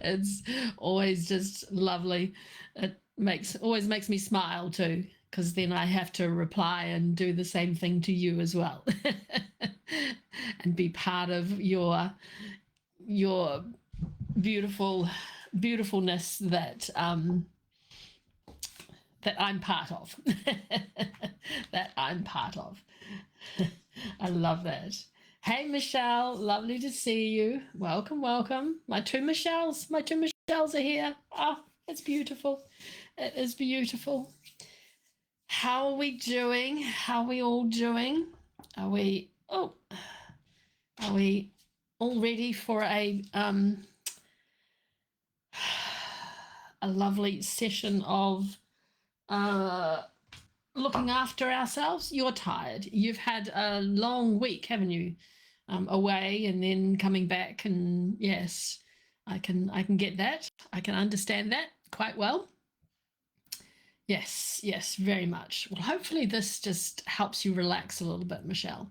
It's always just lovely. It always makes me smile too, because then I have to reply and do the same thing to you as well, and be part of your beautiful beautifulness that I'm part of. That I'm part of. I love that. Hey, Michelle, lovely to see you. Welcome, welcome. My two Michelles are here. Oh, it's beautiful. It is beautiful. How are we doing? How are we all doing? Are we, oh, are we all ready for a lovely session of uh, looking after ourselves? You're tired. You've had a long week, haven't you? Away and then coming back, and yes, I can get that. I can understand that quite well. Yes, yes, very much. Well, hopefully this just helps you relax a little bit, Michelle.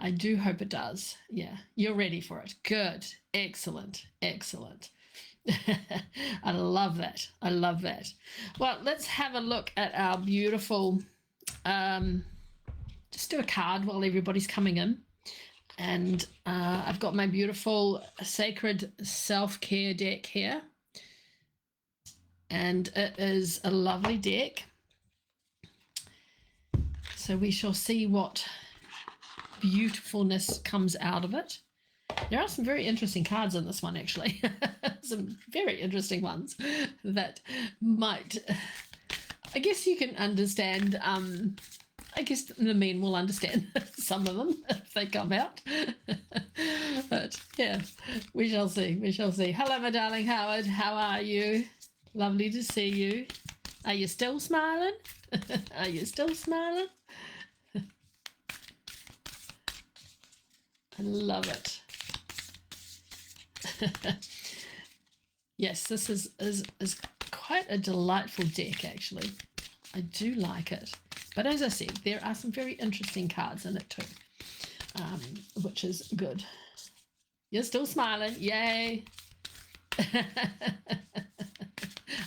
I do hope it does. Yeah, you're ready for it. Good. Excellent. Excellent. I love that. I love that. Well, let's have a look at our beautiful. Um, just do a card while everybody's coming in. And I've got my beautiful Sacred Self Care deck here. And it is a lovely deck. So we shall see what beautifulness comes out of it. There are some very interesting cards in this one, actually. Some very interesting ones that might, I guess you can understand. I guess the men will understand some of them if they come out. But yeah, we shall see. We shall see. Hello, my darling Howard. How are you? Lovely to see you. Are you still smiling? Are you still smiling? I love it. Yes, this is quite a delightful deck, actually. I do like it. But as I said, there are some very interesting cards in it too, which is good. You're still smiling. Yay.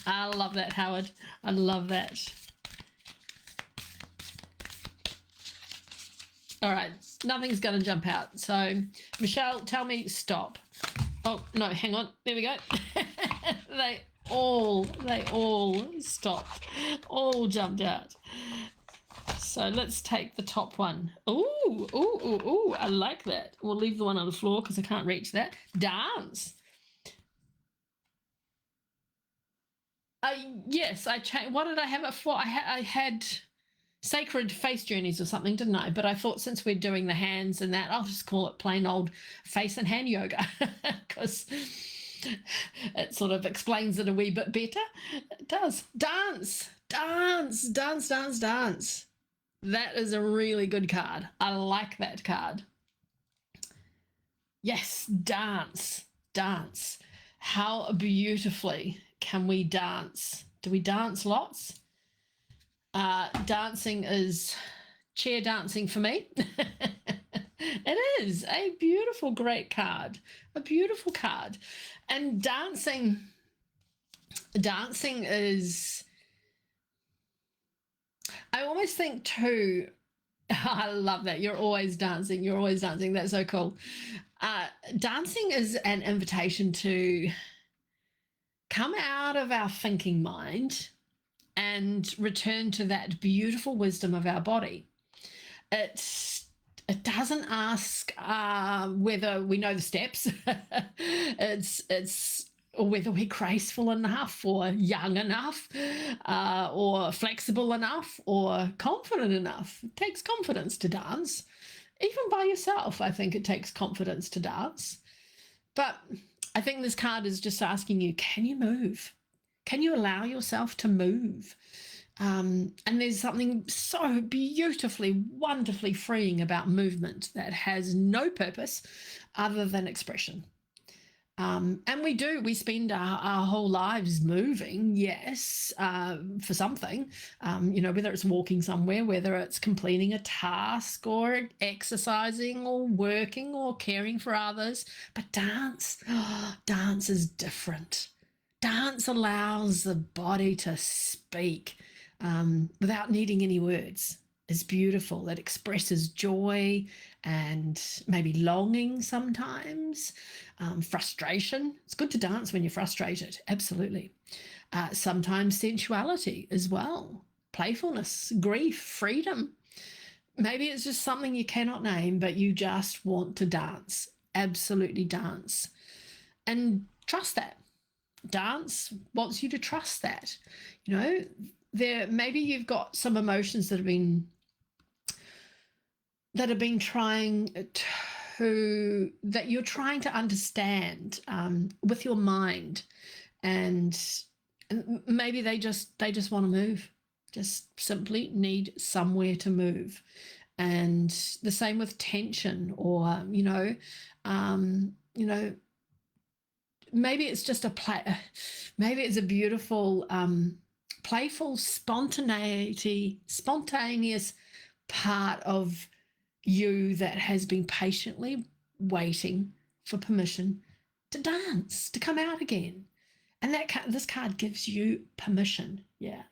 I love that, Howard. I love that. All right, nothing's going to jump out. So, Michelle, tell me stop. Oh, no, hang on. There we go. They all stopped. All jumped out. So let's take the top one. Ooh, ooh, ooh, ooh. I like that. We'll leave the one on the floor because I can't reach that. Dance. Yes, I changed. What did I have it for? I had sacred face journeys or something, didn't I? But I thought since we're doing the hands and that, I'll just call it plain old face and hand yoga because it sort of explains it a wee bit better. It does. Dance, dance, dance, dance, dance. That is a really good card. I like that card. Yes, dance, dance. How beautifully can we dance? Do we dance lots? Dancing is chair dancing for me. It is a beautiful, great card, a beautiful card. And dancing is, I always think too, I love that. You're always dancing. You're always dancing. That's so cool. Dancing is an invitation to come out of our thinking mind and return to that beautiful wisdom of our body. It doesn't ask whether we know the steps. It's whether we're graceful enough or young enough or flexible enough or confident enough. It takes confidence to dance. Even by yourself, I think it takes confidence to dance. But I think this card is just asking you, can you move? Can you allow yourself to move? And there's something so beautifully, wonderfully freeing about movement that has no purpose other than expression. And we spend our whole lives moving, yes, for something, whether it's walking somewhere, whether it's completing a task or exercising or working or caring for others. But dance is different. Dance allows the body to speak without needing any words. It's beautiful. It expresses joy and maybe longing sometimes, frustration. It's good to dance when you're frustrated, absolutely. Sometimes sensuality as well, playfulness, grief, freedom. Maybe it's just something you cannot name, but you just want to dance. Absolutely dance. And trust that. Dance wants you to trust that. You know, there maybe you've got some emotions that have been trying to that you're trying to understand with your mind, and maybe they just want to move, just simply need somewhere to move. And the same with tension, or maybe it's just maybe it's a beautiful playful spontaneous part of you that has been patiently waiting for permission to dance, to come out again. And this card gives you permission. Yeah.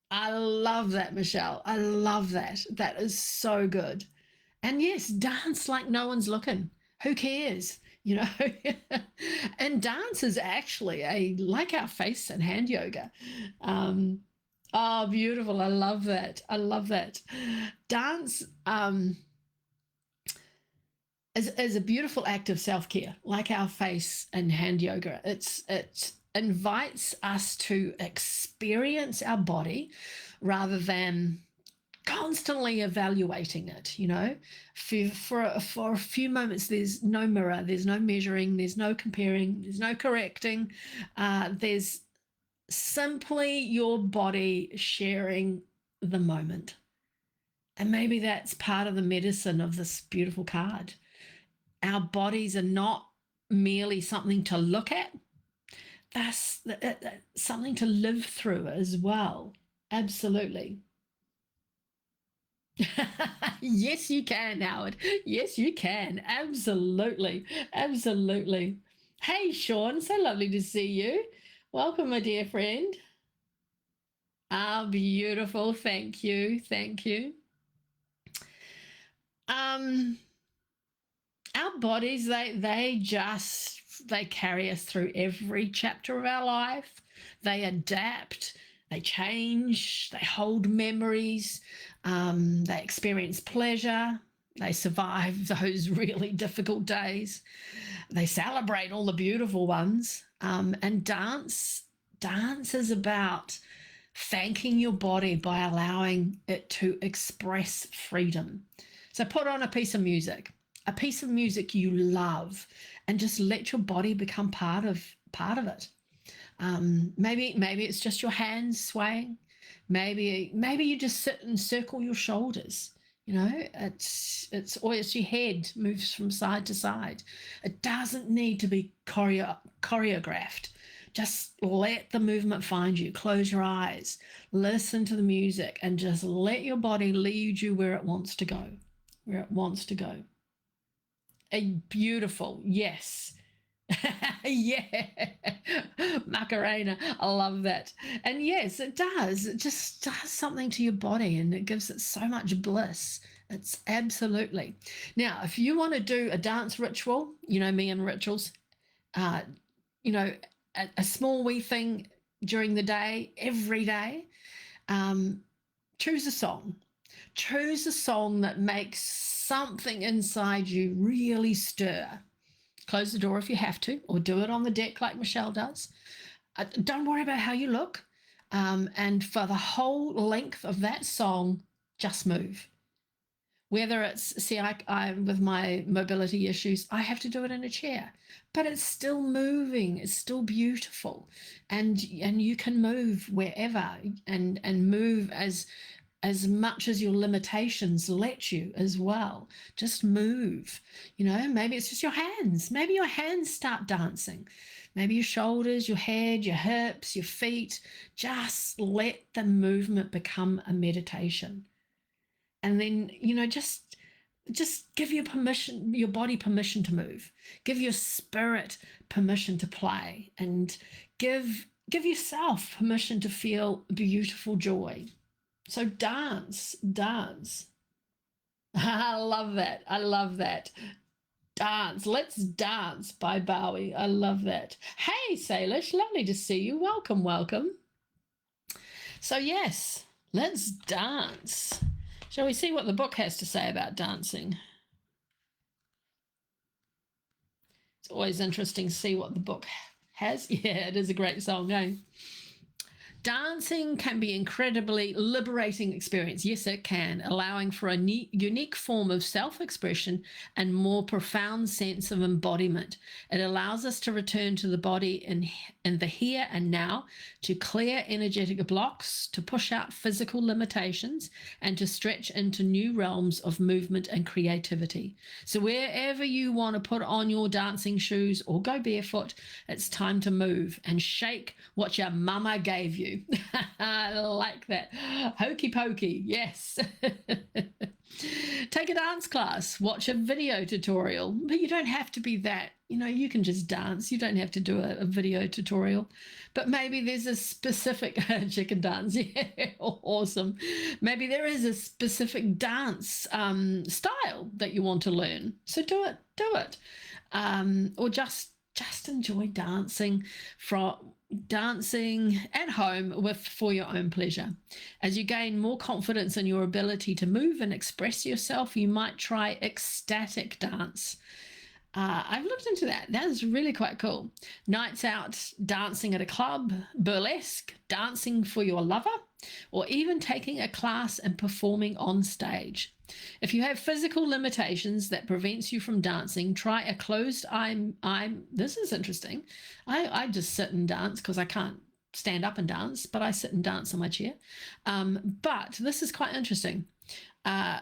I love that, Michelle. I love that. That is so good. And yes, dance like no one's looking. Who cares? You know, and dance is actually like our face and hand yoga. Oh, beautiful. I love that. I love that. Dance is a beautiful act of self-care, like our face and hand yoga. It invites us to experience our body rather than constantly evaluating it. For a few moments, there's no mirror, there's no measuring, there's no comparing, there's no correcting. There's simply your body sharing the moment. And maybe that's part of the medicine of this beautiful card. Our bodies are not merely something to look at, that's something to live through as well. Absolutely. Yes, you can, Howard. Yes, you can. Absolutely. Absolutely. Hey, Sean, so lovely to see you. Welcome, my dear friend. Ah, beautiful. Thank you. Thank you. Our bodies, they carry us through every chapter of our life. They adapt, they change, they hold memories, they experience pleasure, they survive those really difficult days, they celebrate all the beautiful ones. And dance is about thanking your body by allowing it to express freedom. So put on a piece of music you love, and just let your body become part of it. Maybe it's just your hands swaying. Maybe you just sit and circle your shoulders. Or it's your head moves from side to side. It doesn't need to be choreographed. Just let the movement find you. Close your eyes, listen to the music, and just let your body lead you where it wants to go. A beautiful, yes. Yeah. Macarena. I love that. And yes, it does. It just does something to your body, and it gives it so much bliss. It's absolutely. Now, if you want to do a dance ritual, me and rituals, uh, a small wee thing during the day, every day, choose a song. Choose a song that makes something inside you really stir. Close the door if you have to, or do it on the deck like Michelle does. Don't worry about how you look. And for the whole length of that song, just move. Whether it's, I with my mobility issues, I have to do it in a chair, but it's still moving. It's still beautiful, and you can move wherever, and move as much as your limitations let you as well. Just move. Maybe it's just your hands. Maybe your hands start dancing. Maybe your shoulders, your head, your hips, your feet. Just let the movement become a meditation. And then, just just give your permission, your body permission to move. Give your spirit permission to play, and give yourself permission to feel beautiful joy. So dance. I love that. I love that. Dance. Let's dance by Bowie. I love that. Hey, Salish, lovely to see you. Welcome, welcome. So yes, let's dance. Shall we see what the book has to say about dancing? It's always interesting to see what the book has. Yeah, it is a great song, eh? Dancing can be incredibly liberating experience. Yes, it can, allowing for a unique form of self-expression and more profound sense of embodiment. It allows us to return to the body in the here and now, to clear energetic blocks, to push out physical limitations, and to stretch into new realms of movement and creativity. So wherever you want to put on your dancing shoes or go barefoot, it's time to move and shake what your mama gave you. I like that. Hokey pokey, yes. Take a dance class, watch a video tutorial, but you don't have to be that. You can just dance. You don't have to do a video tutorial, but maybe there's a specific chicken dance. Yeah, awesome. Maybe there is a specific dance style that you want to learn. So do it. Or just enjoy dancing at home for your own pleasure. As you gain more confidence in your ability to move and express yourself, you might try ecstatic dance. I've looked into that. That is really quite cool. Nights out dancing at a club, burlesque, dancing for your lover, or even taking a class and performing on stage. If you have physical limitations that prevents you from dancing, try a closed eye. This is interesting. I just sit and dance because I can't stand up and dance, but I sit and dance on my chair. But this is quite interesting.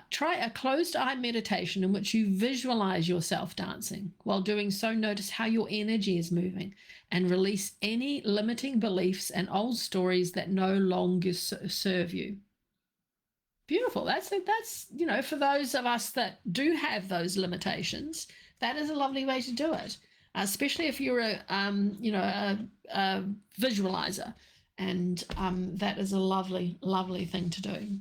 Try a closed eye meditation in which you visualize yourself dancing. While doing so, notice how your energy is moving and release any limiting beliefs and old stories that no longer serve you. Beautiful. That's for those of us that do have those limitations, that is a lovely way to do it, especially if you're a visualizer, and that is a lovely thing to do.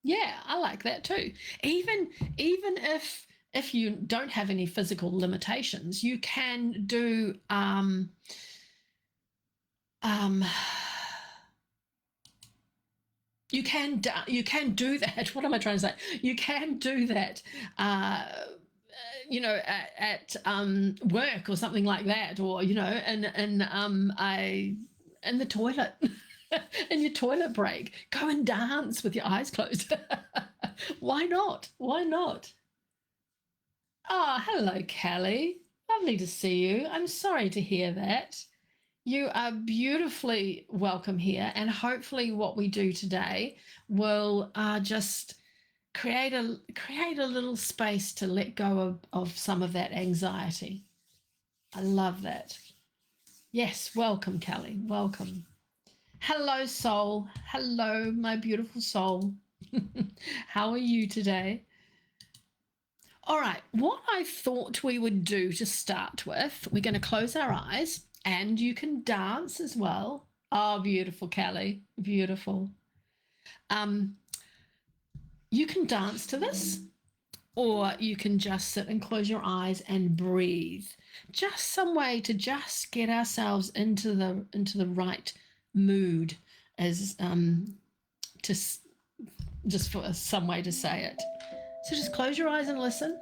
Yeah, I like that too. Even if you don't have any physical limitations, you can do you can do that. What am I trying to say? You can do that, at work or something like that, or in the toilet. In your toilet break, go and dance with your eyes closed. Why not? Oh, hello, Kelly. Lovely to see you. I'm sorry to hear that. You are beautifully welcome here, and hopefully what we do today will just create a little space to let go of some of that anxiety. I love that. Yes, welcome, Kelly. Welcome. Hello, soul. Hello, my beautiful soul. How are you today? All right, what I thought we would do to start with, we're going to close our eyes, and you can dance as well. Oh, beautiful, Kelly. Beautiful. You can dance to this, or you can just sit and close your eyes and breathe. Just some way to just get ourselves into the right mood, as just for some way to say it. So just close your eyes and listen,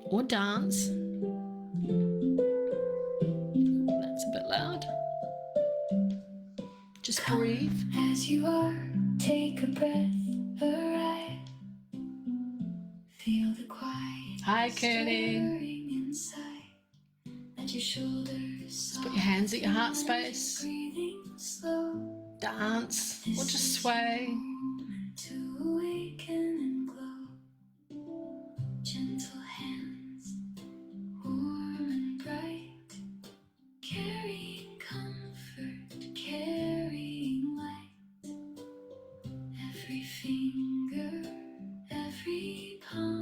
or dance. That's a bit loud. Just breathe. As you are, take a breath, alright. Feel the quiet. Hi, Kenny. Inside. Let your shoulders. Just put your hands at your heart space. Slow. Dance, or just sway. To awaken and glow. Gentle hands, warm and bright, carrying comfort, carrying light. Every finger, every palm.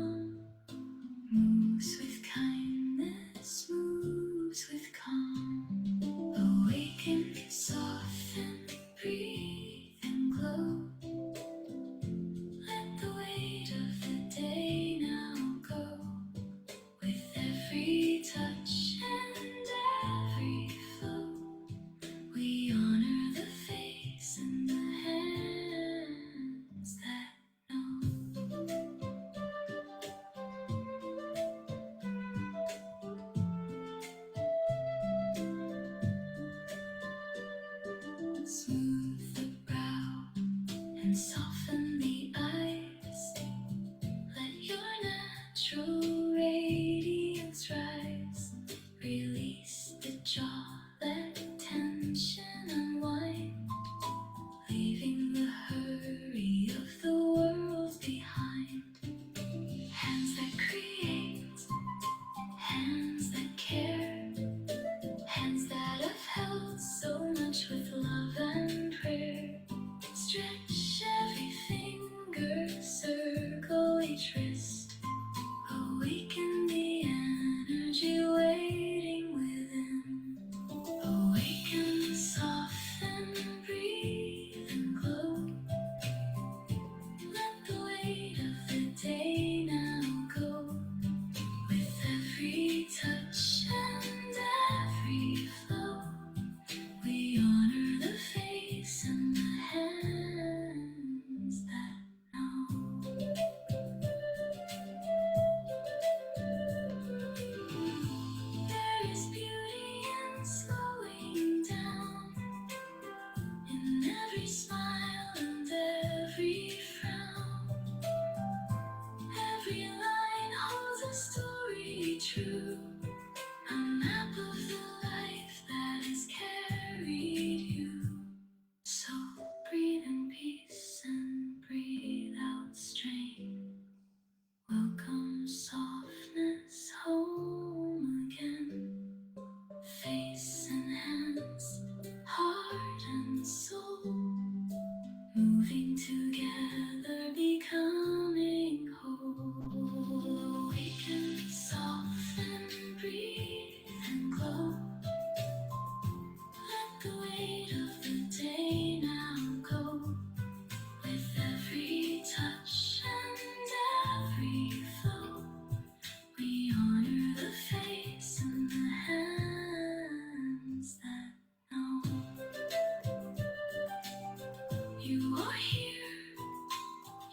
You are here,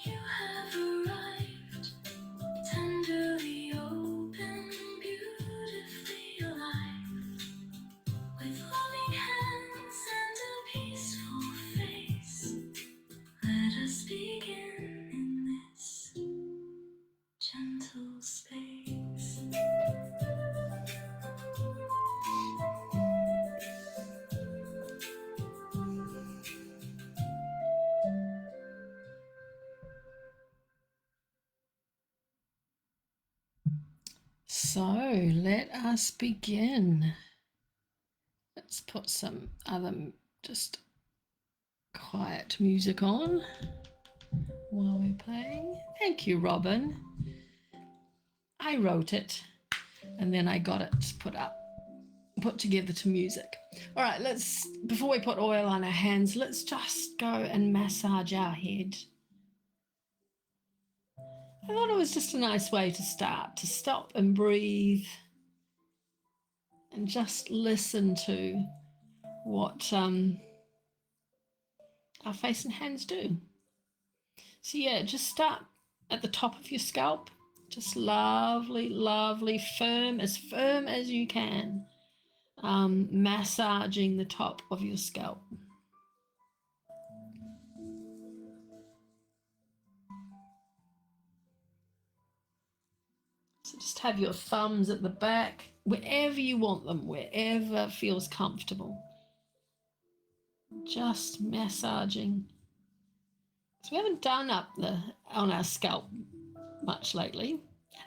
you have arrived, tenderly open, beautifully alive, with loving hands and a peaceful face. Let us begin in this gentle space. So let us begin. Let's put some other just quiet music on while we're playing. Thank you, Robin. I wrote it and then I got it put together to music. All right, before we put oil on our hands, let's just go and massage our head. I thought it was just a nice way to stop and breathe and just listen to what our face and hands do. So yeah, just start at the top of your scalp, just lovely, firm as you can, massaging the top of your scalp. So just have your thumbs at the back, wherever you want them, wherever feels comfortable. Just massaging. So we haven't done on our scalp much lately.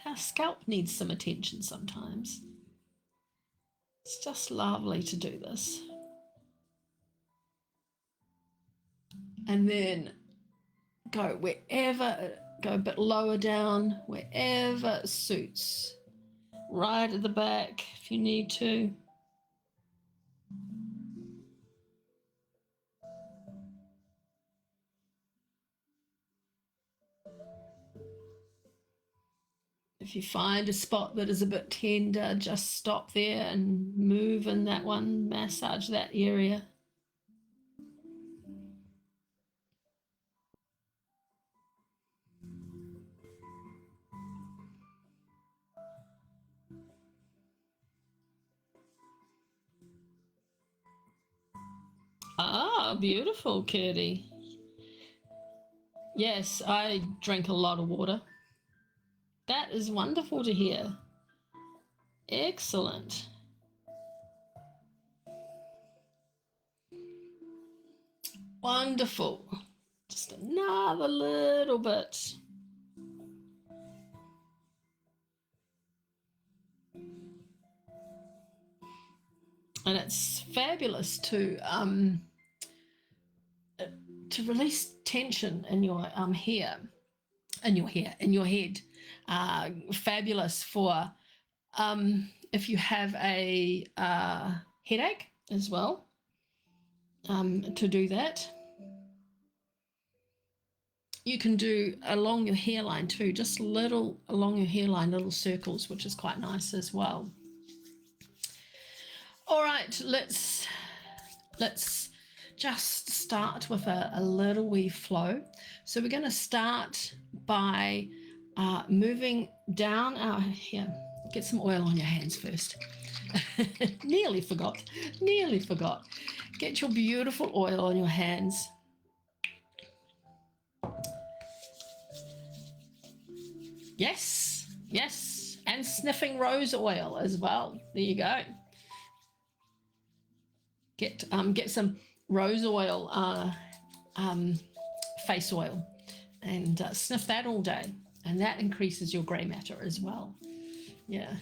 Our scalp needs some attention sometimes. It's just lovely to do this. And then go a bit lower down, wherever suits. Right at the back if you need to. If you find a spot that is a bit tender, just stop there and move in that one, massage that area. Ah, beautiful, Kitty. Yes, I drink a lot of water. That is wonderful to hear. Excellent. Wonderful. Just another little bit. And it's fabulous to release tension in your in your head. Fabulous for if you have a headache as well, to do that. You can do along your hairline too, just along your hairline, little circles, which is quite nice as well. All right, let's just start with a little wee flow. So we're going to start by moving down here. Get some oil on your hands first. Nearly forgot. Get your beautiful oil on your hands. Yes, and sniffing rose oil as well. There you go. Get some rose oil, face oil, and sniff that all day, and that increases your grey matter as well. Yeah.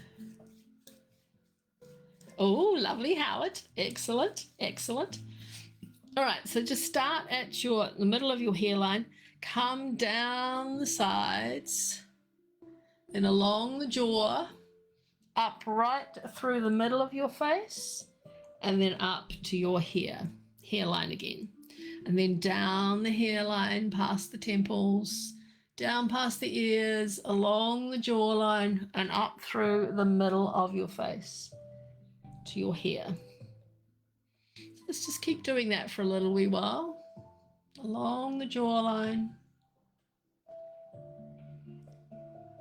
Oh, lovely, Howard. Excellent. All right, so just start at the middle of your hairline, come down the sides, and along the jaw, up right through the middle of your face, and then up to your hairline again. And then down the hairline, past the temples, down past the ears, along the jawline, and up through the middle of your face to your hair. Let's just keep doing that for a little wee while. along the jawline,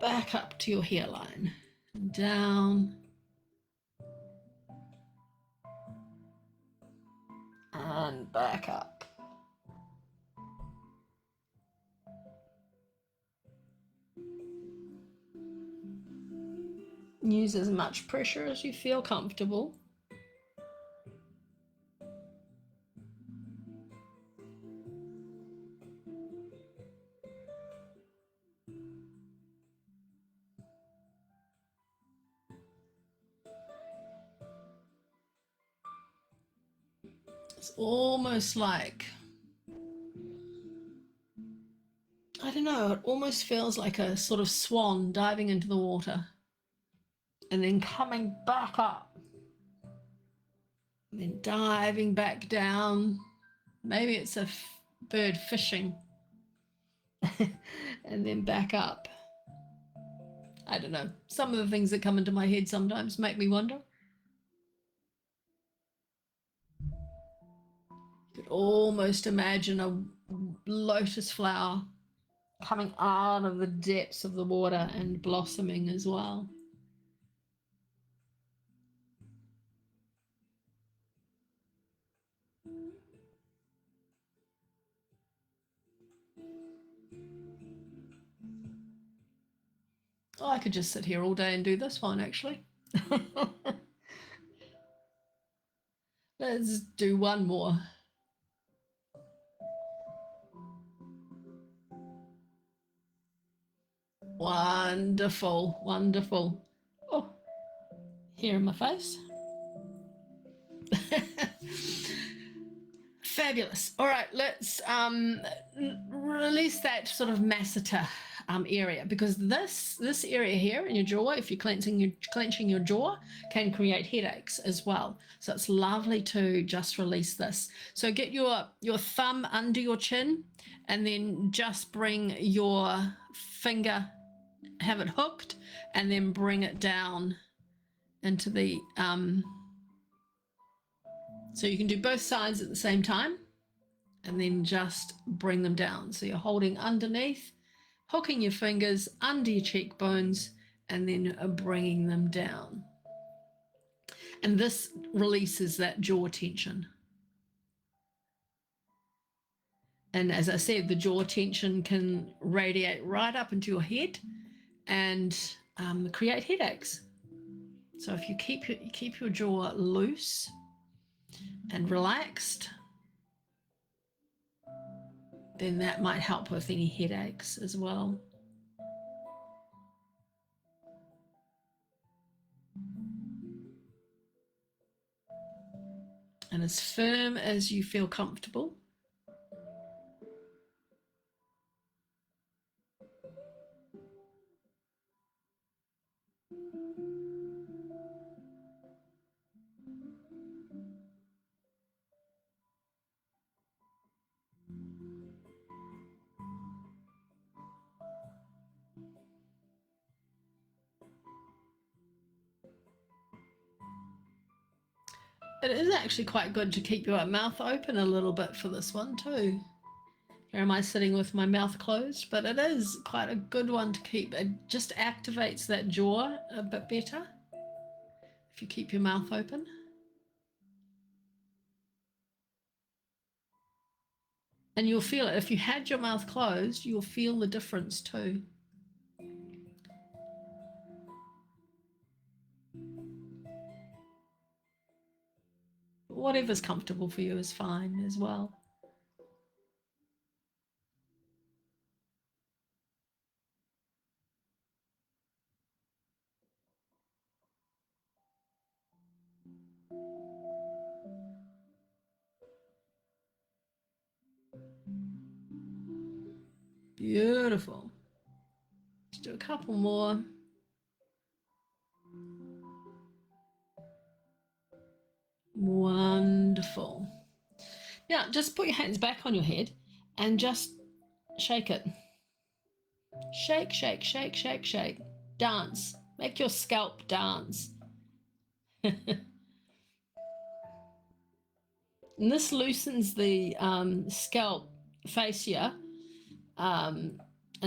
back up to your hairline, down, and back up. Use as much pressure as you feel comfortable. It's almost like, I don't know, it almost feels like a sort of swan diving into the water and then coming back up, and then diving back down. Maybe it's a bird fishing and then back up. I don't know. Some of the things that come into my head sometimes make me wonder. You could almost imagine a lotus flower coming out of the depths of the water and blossoming as well. Oh, I could just sit here all day and do this one, actually. Let's do one more. Wonderful, wonderful. Oh, hair in my face. Fabulous. All right, let's release that sort of masseter area, because this area here in your jaw, if you're clenching your jaw, can create headaches as well. So it's lovely to just release this. So get your thumb under your chin, and then just bring your finger, have it hooked, and then bring it down into the so you can do both sides at the same time, and then just bring them down. So you're holding underneath, hooking your fingers under your cheekbones, and then bringing them down. And this releases that jaw tension. And as I said, the jaw tension can radiate right up into your head and create headaches. So if you keep your jaw loose and relaxed, then that might help with any headaches as well. And as firm as you feel comfortable. It is actually quite good to keep your mouth open a little bit for this one too. Here am I sitting with my mouth closed, but it is quite a good one to keep. It just activates that jaw a bit better if you keep your mouth open. And you'll feel it. If you had your mouth closed, you'll feel the difference too. Whatever's comfortable for you is fine as well. Beautiful. Let's do a couple more. Wonderful. Now, just put your hands back on your head and just shake it. Shake, shake, shake, shake, shake. Dance. Make your scalp dance. And this loosens the scalp fascia, and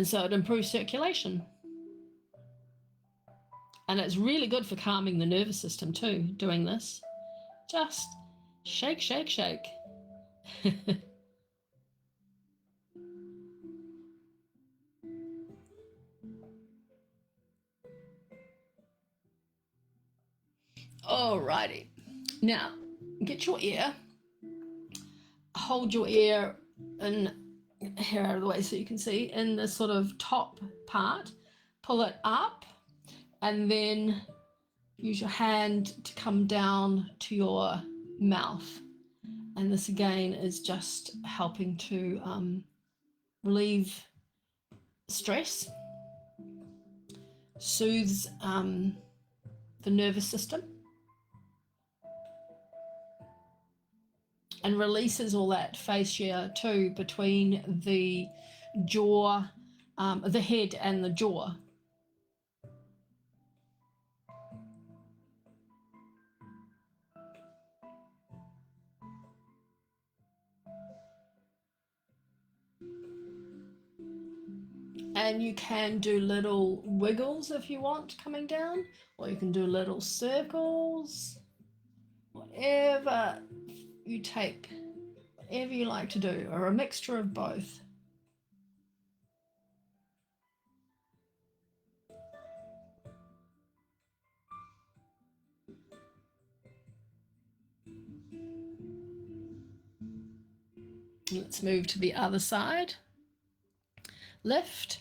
so it improves circulation. And it's really good for calming the nervous system too, doing this. Just shake, shake, shake. Alrighty. Now, get your ear. Hold your ear in here out of the way so you can see in the sort of top part. Pull it up and then use your hand to come down to your mouth. And this again is just helping to relieve stress, soothes the nervous system, and releases all that fascia too between the jaw, the head and the jaw. And you can do little wiggles if you want coming down, or you can do little circles, whatever you take, whatever you like to do, or a mixture of both. Let's move to the other side. Lift,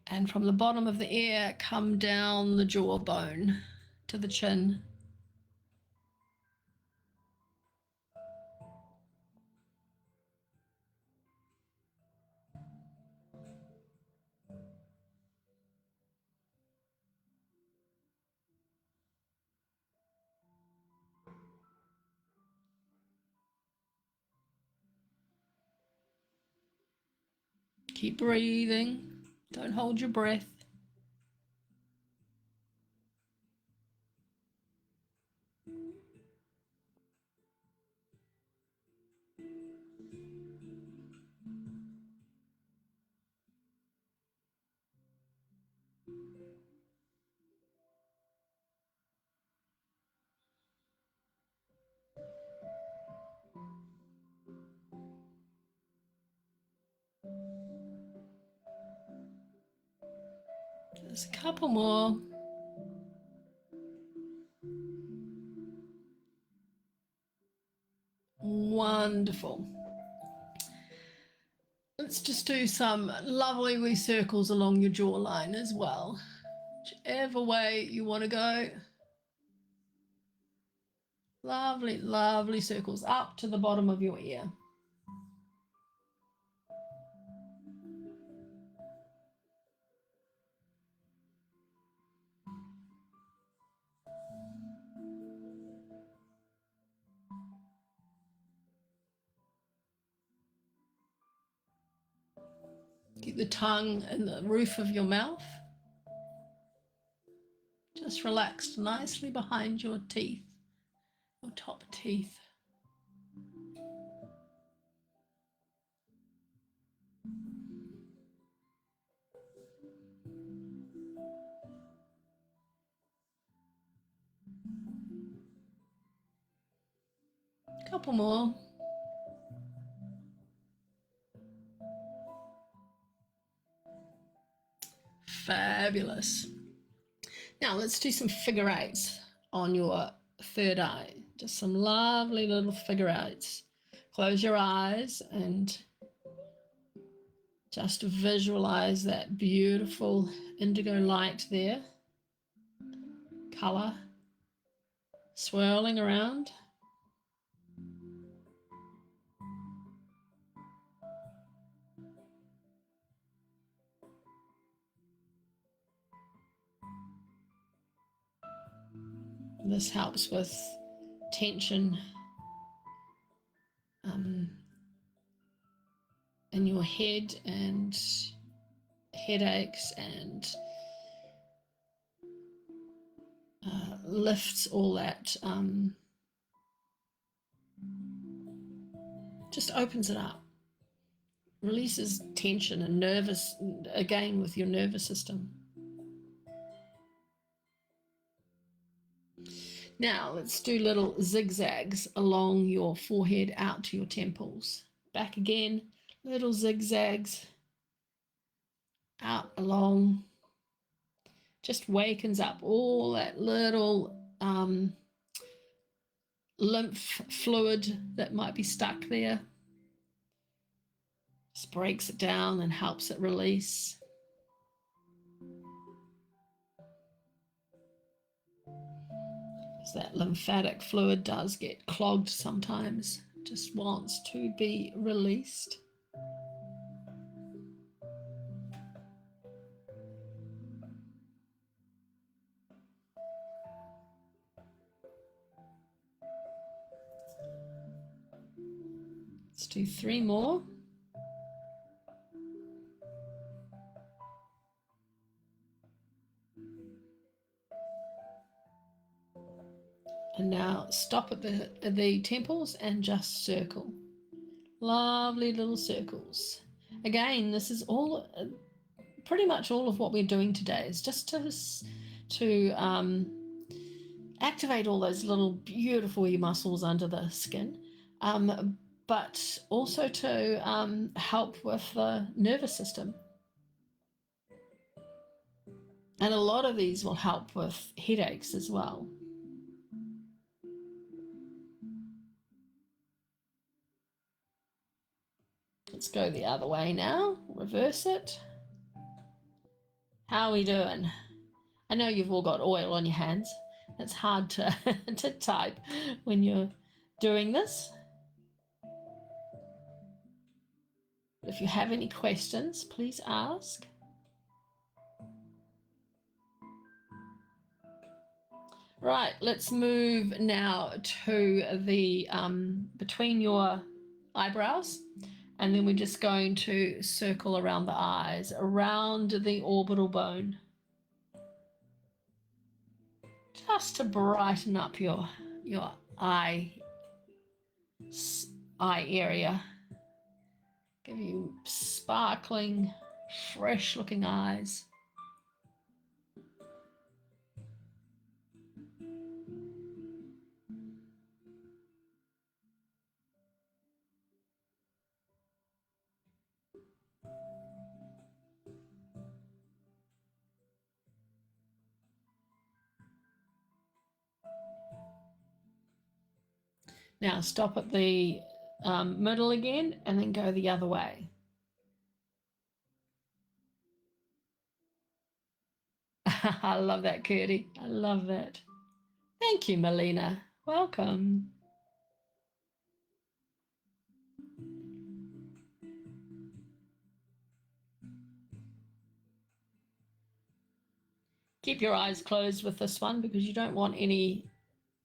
and from the bottom of the ear, come down the jawbone to the chin. Keep breathing. Don't hold your breath. There's a couple more. Wonderful. Let's just do some lovely wee circles along your jawline as well. Whichever way you want to go. Lovely, lovely circles up to the bottom of your ear. Keep the tongue in the roof of your mouth. Just relaxed nicely behind your teeth, your top teeth. Couple more. Fabulous. Now let's do some figure eights on your third eye. Just some lovely little figure eights. Close your eyes and just visualize that beautiful indigo light there. Color swirling around. This helps with tension in your head and headaches, and lifts all that, just opens it up, releases tension and nervous, again, with your nervous system. Now let's do little zigzags along your forehead out to your temples. Back again, little zigzags out along. Just wakens up all that little lymph fluid that might be stuck there. Just breaks it down and helps it release. Because that lymphatic fluid does get clogged sometimes, just wants to be released. Let's do 3 more. And now stop at the temples and just circle. Lovely little circles. Again, this is all, pretty much all of what we're doing today is just to activate all those little beautiful muscles under the skin, but also to help with the nervous system. And a lot of these will help with headaches as well. Let's go the other way now, reverse it. How are we doing? I know you've all got oil on your hands. It's hard to, to type when you're doing this. If you have any questions, please ask. Right, let's move now to the between your eyebrows, and then we're just going to circle around the eyes, around the orbital bone, just to brighten up your eye area, give you sparkling, fresh looking eyes. Now stop at the middle again and then go the other way. I love that, Curdy. I love that. Thank you, Melina. Welcome. Keep your eyes closed with this one because you don't want any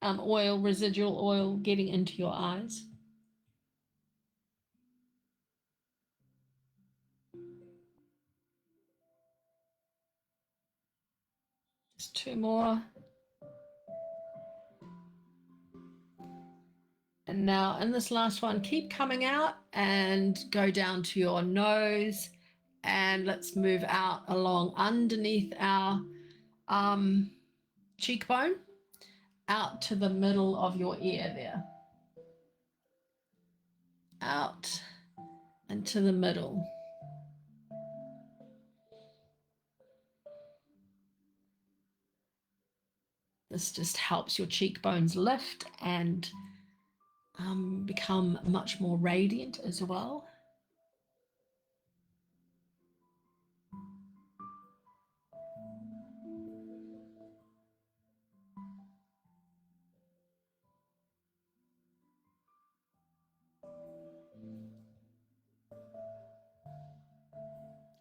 residual oil getting into your eyes. Just 2 more. And now in this last one, keep coming out and go down to your nose, and let's move out along underneath our cheekbone, out to the middle of your ear there. Out and to the middle. This just helps your cheekbones lift and become much more radiant as well.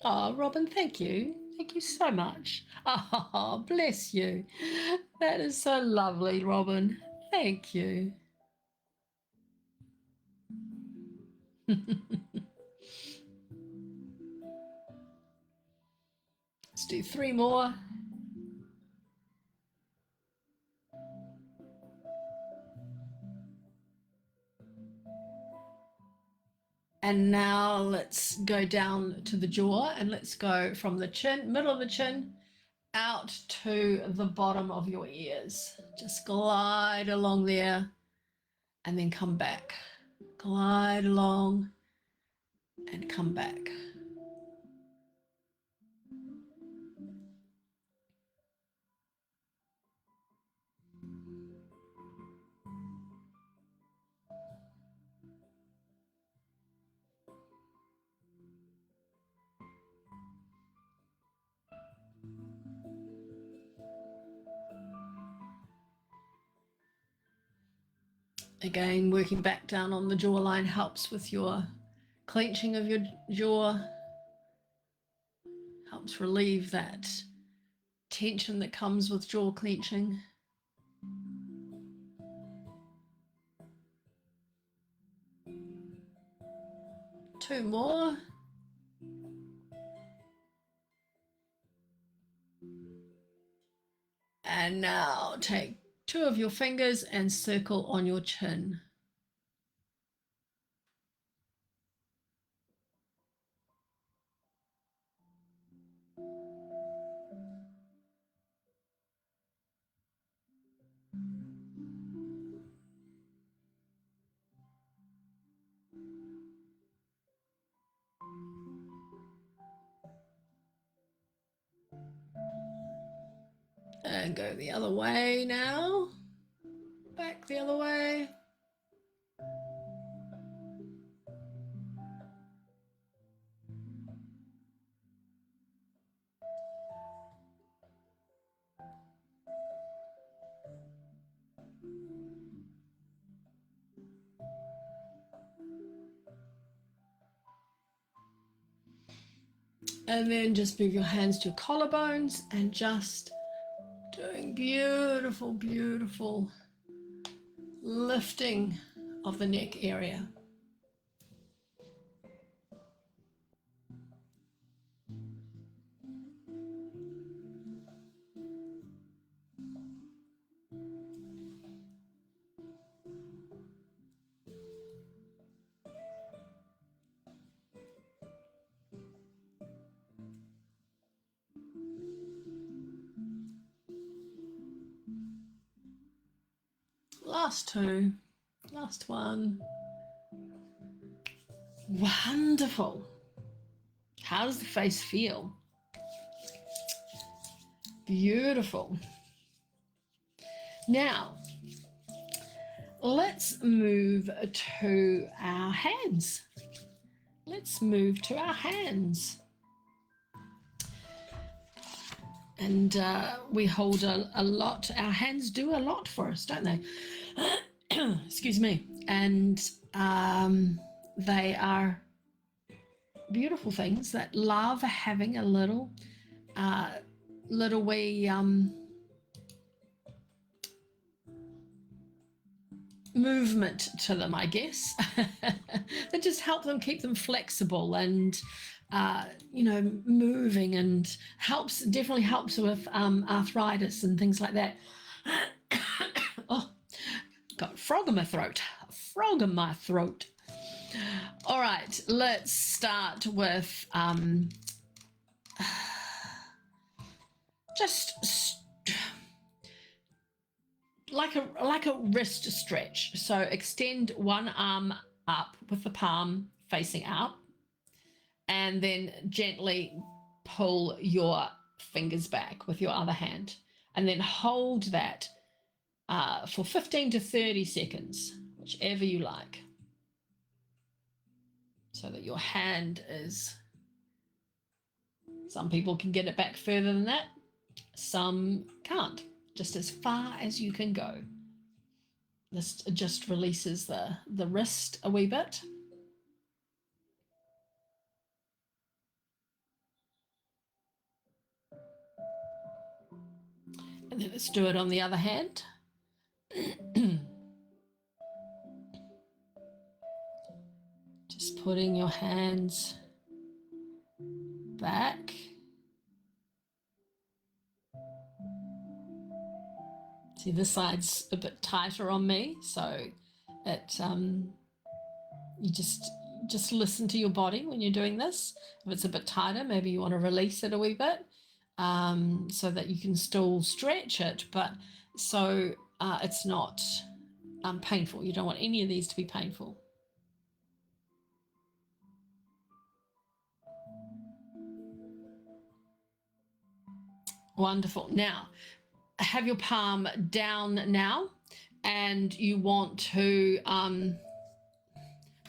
Oh, Robin, thank you. Thank you so much. Oh, bless you. That is so lovely, Robin. Thank you. Let's do 3 more. And now let's go down to the jaw, and let's go from the chin, middle of the chin, out to the bottom of your ears. Just glide along there and then come back. Glide along and come back. Again, working back down on the jawline helps with your clenching of your jaw, helps relieve that tension that comes with jaw clenching. Two more. And now take two of your fingers and circle on your chin. And go the other way now. Back the other way. And then just move your hands to your collarbones and just doing beautiful, beautiful lifting of the neck area. Last two, last one. Wonderful. How does the face feel? Beautiful. Now, let's move to our hands. Let's move to our hands. And we hold a lot. Our hands do a lot for us, don't they? Excuse me. And they are beautiful things that love having a little wee movement to them, I guess. That just help them keep them flexible and moving, and definitely helps with arthritis and things like that. Oh, got a frog in my throat. All right, let's start with just like a wrist stretch. So extend one arm up with the palm facing up, and then gently pull your fingers back with your other hand, and then hold that for 15 to 30 seconds, whichever you like, so that your hand is, some people can get it back further than that, some can't, just as far as you can go. This just releases the wrist a wee bit. And then let's do it on the other hand. Just putting your hands back. See, this side's a bit tighter on me, so it just listen to your body when you're doing this. If it's a bit tighter, maybe you want to release it a wee bit so that you can still stretch it, but so it's not painful. You don't want any of these to be painful. Wonderful. Now, have your palm down now, and you want to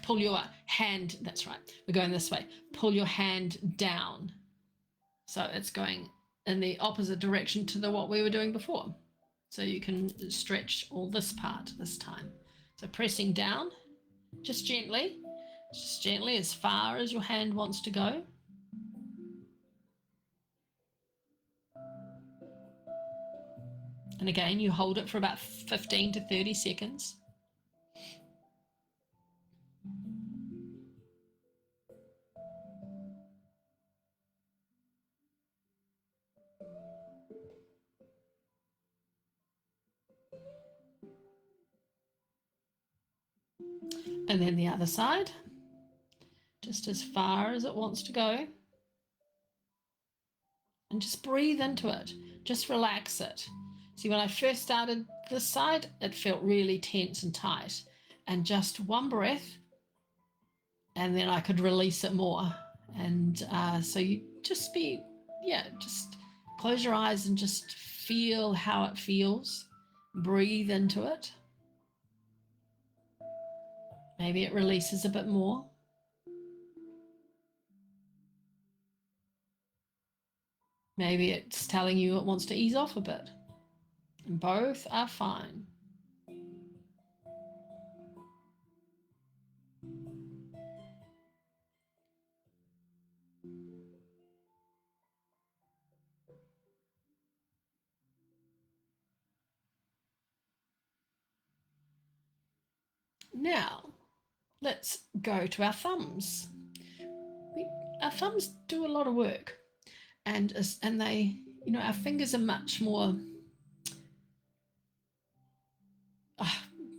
pull your hand, that's right, we're going this way, pull your hand down. So it's going in the opposite direction to what we were doing before. So you can stretch all this part this time. So pressing down, just gently as far as your hand wants to go. And again, you hold it for about 15 to 30 seconds. And then the other side, just as far as it wants to go. And just breathe into it. Just relax it. See, when I first started this side, it felt really tense and tight. And just one breath, and then I could release it more. And so you just just close your eyes and just feel how it feels. Breathe into it. Maybe it releases a bit more. Maybe it's telling you it wants to ease off a bit. And both are fine. Now, let's go to our thumbs. Our thumbs do a lot of work, and they, our fingers are much more.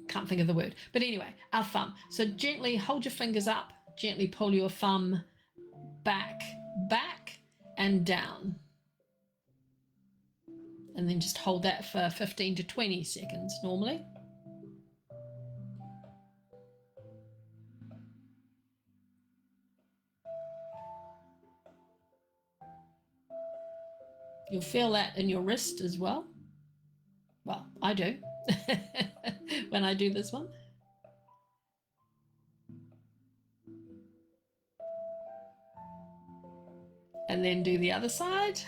Can't think of the word, but anyway, our thumb. So gently hold your fingers up, gently pull your thumb back, and down. And then just hold that for 15 to 20 seconds normally. You'll feel that in your wrist as well. Well, I do when I do this one. And then do the other side.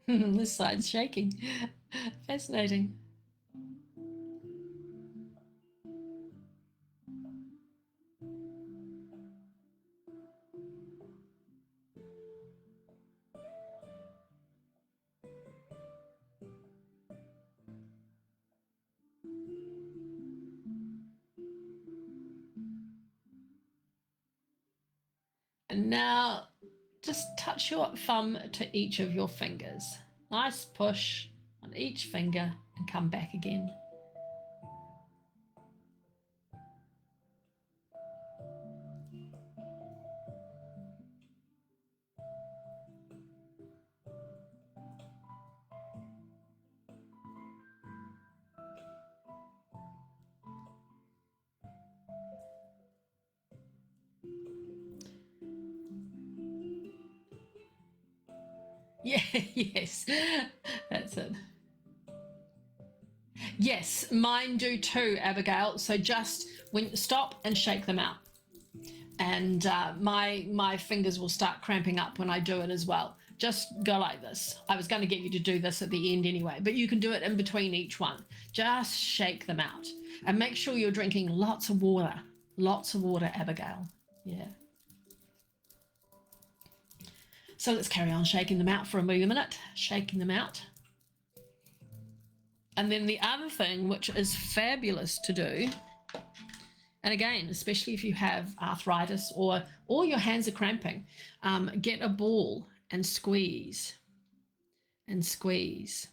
This side's shaking. Fascinating. And now just touch your thumb to each of your fingers. Nice push on each finger and come back again. Yeah, yes, that's it. Yes, mine do too, Abigail. So just stop and shake them out. And my fingers will start cramping up when I do it as well. Just go like this. I was going to get you to do this at the end anyway, but you can do it in between each one. Just shake them out. And make sure you're drinking lots of water. Lots of water, Abigail. Yeah. So let's carry on shaking them out for a minute, shaking them out. And then the other thing, which is fabulous to do, and again, especially if you have arthritis or your hands are cramping, get a ball and squeeze and squeeze.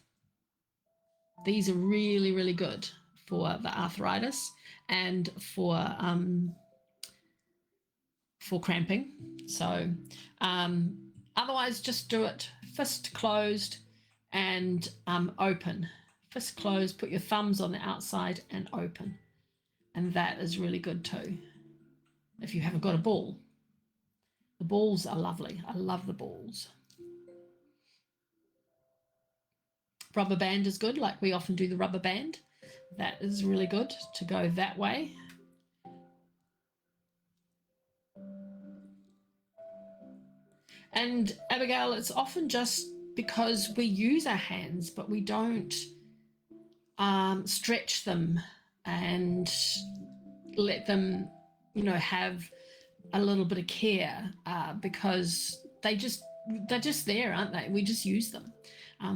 These are really, really good for the arthritis and for cramping. So otherwise, just do it fist closed and open. Fist closed, put your thumbs on the outside and open. And that is really good too. If you haven't got a ball. The balls are lovely. I love the balls. Rubber band is good, like we often do the rubber band. That is really good to go that way. And Abigail, it's often just because we use our hands, but we don't stretch them and let them, have a little bit of care because they're just there, aren't they? We just use them.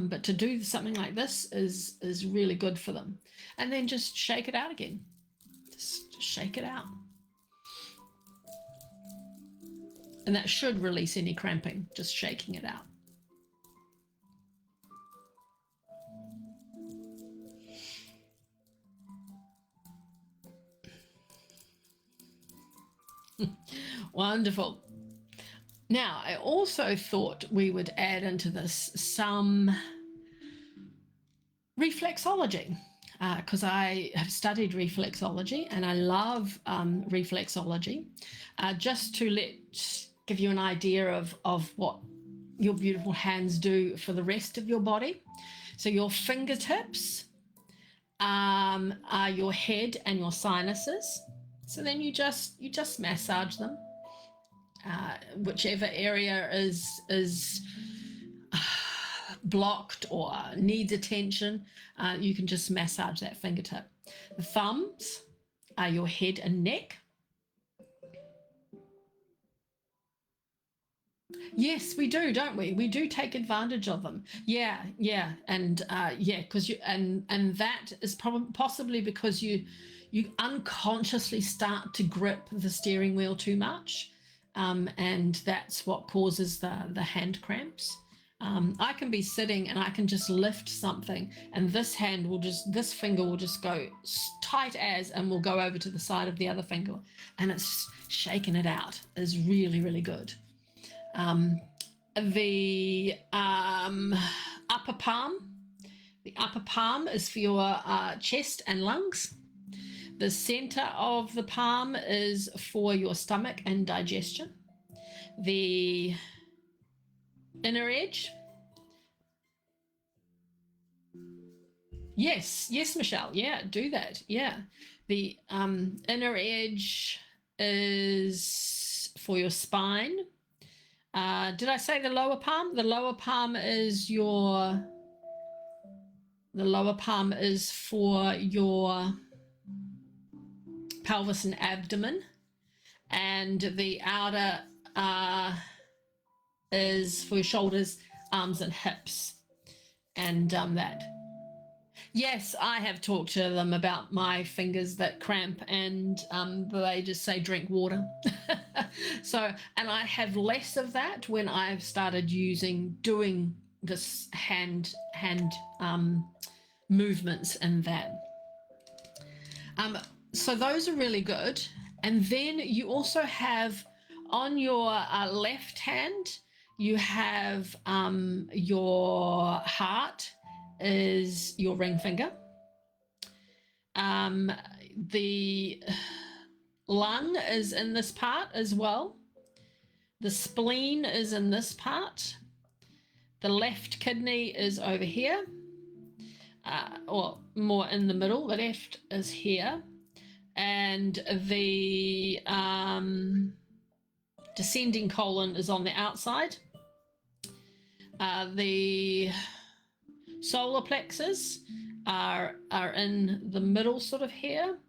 But to do something like this is really good for them. And then just shake it out again. Just shake it out. And that should release any cramping, just shaking it out. Wonderful. Now, I also thought we would add into this some reflexology because I have studied reflexology and I love reflexology. Just to give you an idea of what your beautiful hands do for the rest of your body. So your fingertips are your head and your sinuses. So then you just massage them. Whichever area is blocked or needs attention, you can just massage that fingertip. The thumbs are your head and neck. Yes, we do, don't we? We do take advantage of them. Yeah, and because and that is possibly because you unconsciously start to grip the steering wheel too much. And that's what causes the hand cramps. I can be sitting and I can just lift something and this finger will just go tight as and will go over to the side of the other finger and it's shaking it out is really, really good. The upper palm is for your chest and lungs. The center of the palm is for your stomach and digestion. The inner edge. Yes, Michelle. Yeah, do that. Yeah. The inner edge is for your spine. Did I say the lower palm? The lower palm is for your pelvis and abdomen, and the outer is for your shoulders, arms and hips, and that. Yes, I have talked to them about my fingers that cramp and they just say drink water. So, and I have less of that when I've started doing this hand movements and that. So those are really good. And then you also have on your left hand, you have your heart is your ring finger. The lung is in this part as well. The spleen is in this part. The left kidney is over here, or more in the middle. The left is here. And the descending colon is on the outside. The solar plexus are in the middle, sort of here,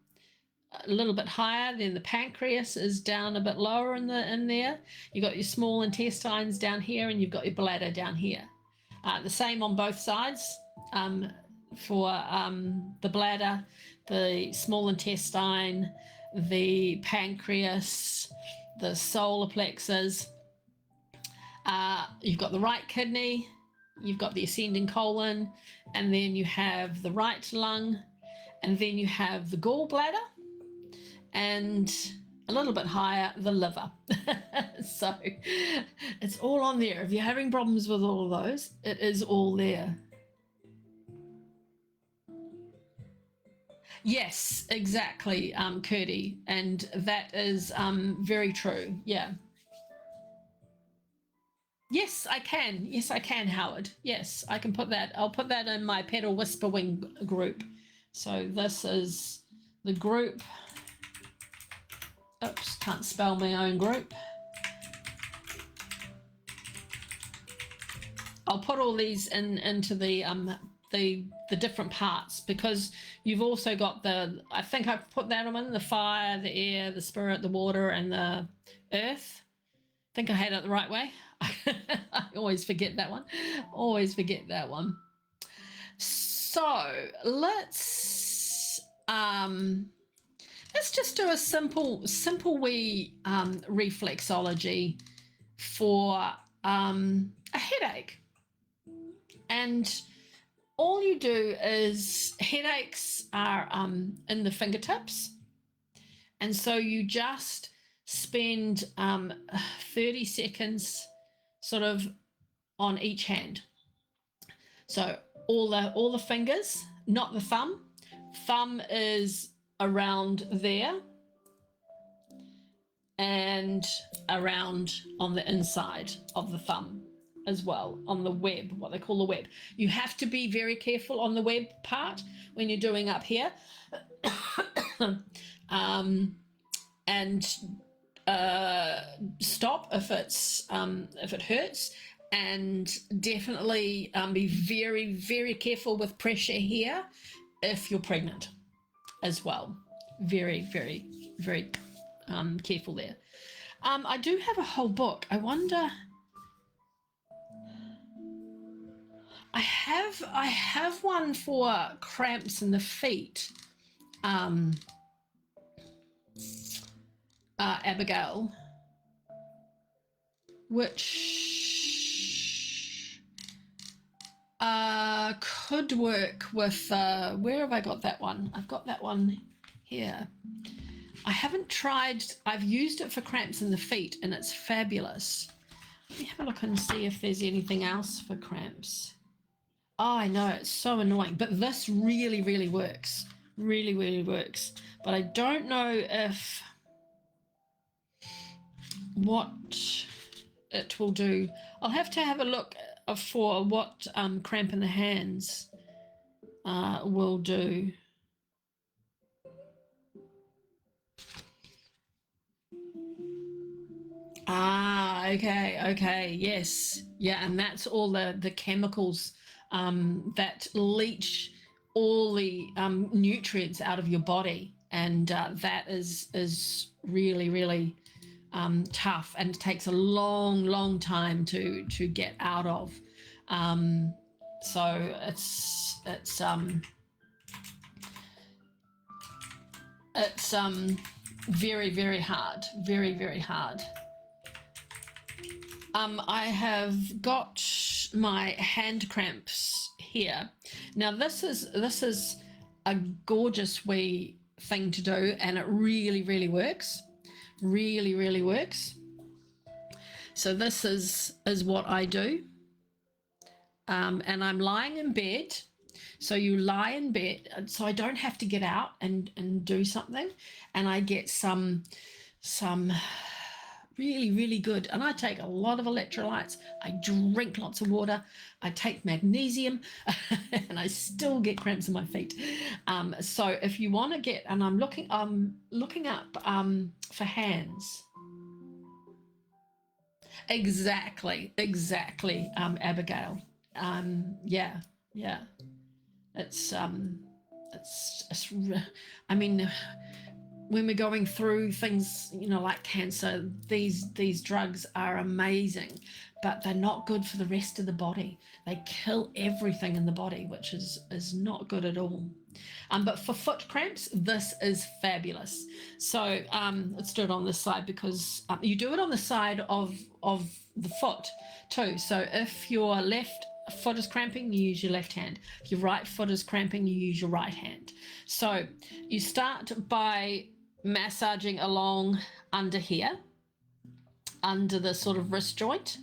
a little bit higher. Then the pancreas is down a bit lower in there. You've got your small intestines down here, and you've got your bladder down here. The same on both sides. For the bladder, the small intestine, the pancreas, the solar plexus. You've got the right kidney, you've got the ascending colon, and then you have the right lung, and then you have the gallbladder, and a little bit higher, the liver. So it's all on there. If you're having problems with all of those, it is all there. Yes, exactly, Curdy. And that is very true. Yeah. Yes, I can. Yes, I can, Howard. Yes, I can put that. I'll put that in my Pedal Whisper Wing group. So this is the group. Oops, can't spell my own group. I'll put all these into the different parts, because you've also got the, I think I've put that in, the fire, the air, the spirit, the water, and the earth. I think I had it the right way. I always forget that one. Always forget that one. So let's just do a simple wee reflexology for a headache. And all you do is, headaches are in the fingertips. And so you just spend 30 seconds sort of on each hand. So all the fingers, not the thumb. Thumb is around there and around on the inside of the thumb as well, on the web, what they call the web. You have to be very careful on the web part when you're doing up here. And stop if it hurts, and definitely be very, very careful with pressure here if you're pregnant as well. Very, very, very careful there. I do have a whole book. I wonder, I have one for cramps in the feet, Abigail, which could work with, where have I got that one? I've got that one here. I haven't tried, I've used it for cramps in the feet, and it's fabulous. Let me have a look and see if there's anything else for cramps. Oh, I know, it's so annoying, but this really, really works. Really, really works. But I don't know if what it will do. I'll have to have a look for what cramp in the hands will do. Okay, yes, yeah, and that's all the chemicals that leach all the nutrients out of your body, and that is really, really tough, and it takes a long time to get out of. So it's very, very hard, very, very hard. I have got my hand cramps here. Now this is a gorgeous wee thing to do, and it really, really works. Really, really works. So this is what I do. And I'm lying in bed. So you lie in bed, so I don't have to get out and do something, and I get some really, really good. And I take a lot of electrolytes. I drink lots of water. I take magnesium, and I still get cramps in my feet. So if you want to get, and I'm looking up for hands. Exactly, Abigail. Yeah. It's I mean, when we're going through things, like cancer, these drugs are amazing, but they're not good for the rest of the body. They kill everything in the body, which is not good at all. But for foot cramps, this is fabulous. So let's do it on this side, because you do it on the side of the foot too. So if your left foot is cramping, you use your left hand. If your right foot is cramping, you use your right hand. So you start by massaging along under here, under the sort of wrist joint,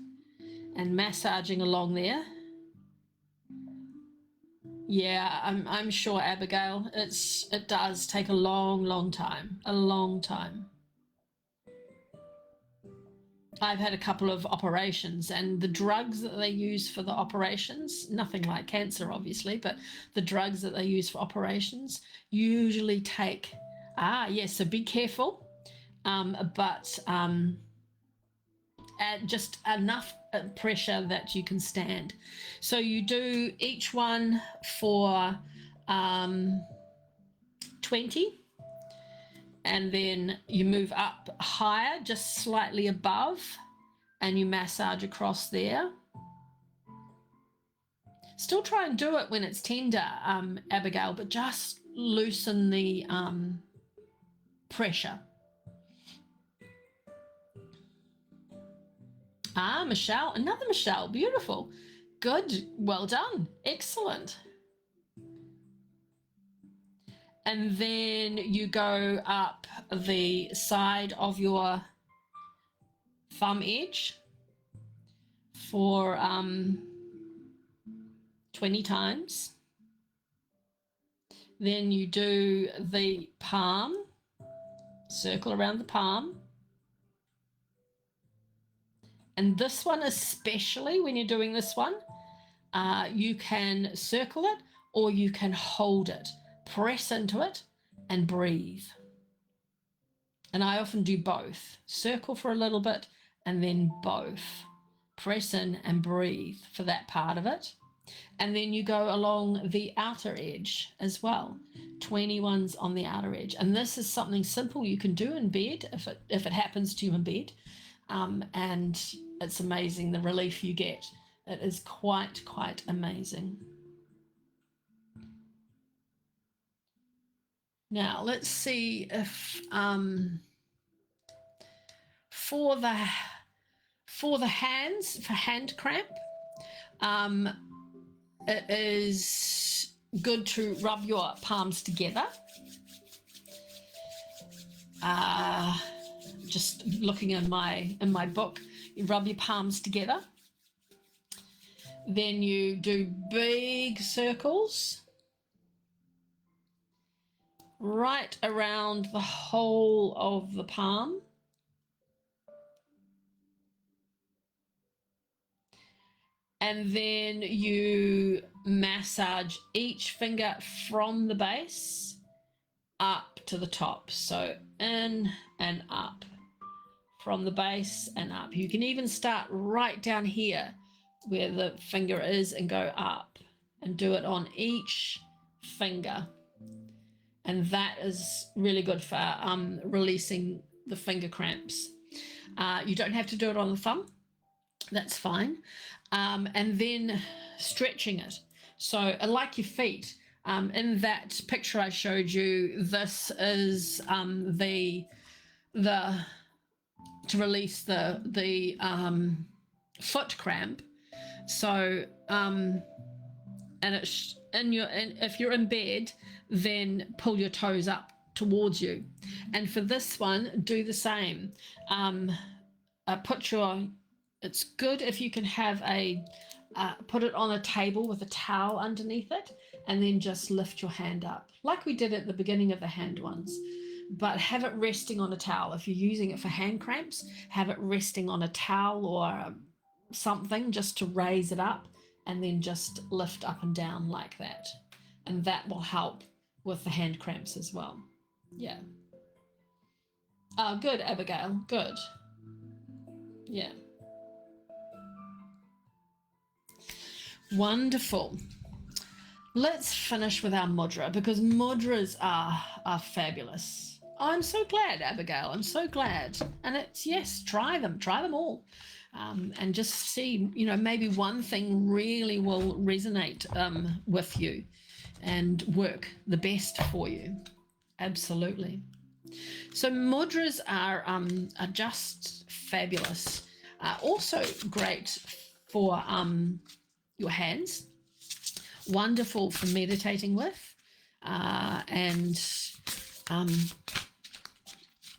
and massaging along there. Yeah, I'm sure, Abigail, it does take a long time, a long time. I've had a couple of operations, and the drugs that they use for the operations, nothing like cancer, obviously, but the drugs that they use for operations usually take, yes, so be careful, but at just enough pressure that you can stand. So you do each one for 20. And then you move up higher, just slightly above, and you massage across there. Still try and do it when it's tender, Abigail, but just loosen the pressure. Michelle, another Michelle, beautiful. Good, well done, excellent. And then you go up the side of your thumb edge for 20 times. Then you do the palm, circle around the palm. And this one, especially when you're doing this one, you can circle it or you can hold it. Press into it and breathe. And I often do both. Circle for a little bit and then both. Press in and breathe for that part of it. And then you go along the outer edge as well. 20 ones on the outer edge. And this is something simple you can do in bed if it happens to you in bed. And it's amazing the relief you get. It is quite amazing. Now let's see if for the hands, for hand cramp, it is good to rub your palms together. Just looking in my book, you rub your palms together. Then you do big circles right around the whole of the palm. And then you massage each finger from the base up to the top. So in and up, from the base and up. You can even start right down here where the finger is and go up and do it on each finger. And that is really good for releasing the finger cramps. You don't have to do it on the thumb. That's fine. And then stretching it. So like your feet, in that picture I showed you, this is the to release the foot cramp. So and it's if you're in bed, then pull your toes up towards you. And for this one, do the same. It's good if you can have put it on a table with a towel underneath it, and then just lift your hand up like we did at the beginning of the hand ones, but have it resting on a towel. If you're using it for hand cramps, have it resting on a towel or something just to raise it up, and then just lift up and down like that. And that will help with the hand cramps as well. Yeah. Oh, good, Abigail. Good. Yeah. Wonderful. Let's finish with our mudra, because mudras are fabulous. I'm so glad, Abigail. I'm so glad. And it's, yes, try them all. And just see, maybe one thing really will resonate with you and work the best for you. Absolutely. So mudras are just fabulous. Also great for your hands. Wonderful for meditating with and